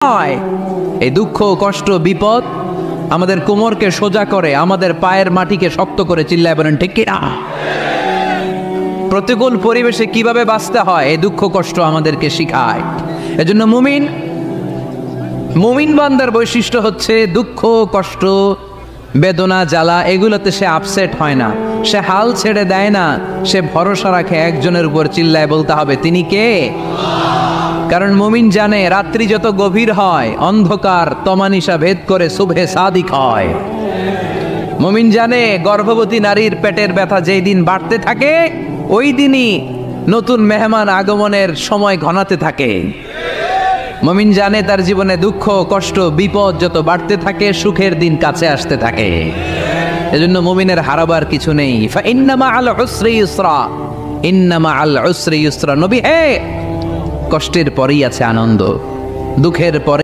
হয়। এই দুঃখ কষ্ট বিপদ আমাদের কোমরকে সোজা করে, আমাদের পায়ের মাটিকে শক্ত করে। চিল্লায় বলেন ঠিক কিনা? প্রতিকূল পরিবেশে কিভাবে বাঁচতে হয় এই দুঃখ কষ্ট আমাদেরকে শিখায়। এজন্য মুমিন বান্দার বৈশিষ্ট্য হচ্ছে দুঃখ কষ্ট বেদনা জ্বালা এগুলোতে সে আপসেট হয় না, সে হাল ছেড়ে দেয় না, সে ভরসা রাখে একজনের উপর। চিল্লায় বলতে হবে তিনি কে? কারণ মুমিন জানে রাত্রি যত গভীর হয় অন্ধকার তমানিসা ভেদ করে সুবহে সাদিক হয়। মুমিন জানে গর্ভবতী নারীর পেটের ব্যথা যেই দিন বাড়তে থাকে ওই দিনই নতুন মেহমান আগমনের সময় ঘনাতে থাকে। মুমিন জানে তার জীবনে দুঃখ কষ্ট বিপদ যত বাড়তে থাকে সুখের দিন কাছে আসতে থাকে। এজন্য মুমিনের হারাবার কিছু নেই। ফা ইন্না মাআল উসরি ইউসরা, ইন্না মাআল উসরি ইউসরা। নবী হে, কষ্টের পরেই আছে আনন্দ, দুঃখের পরে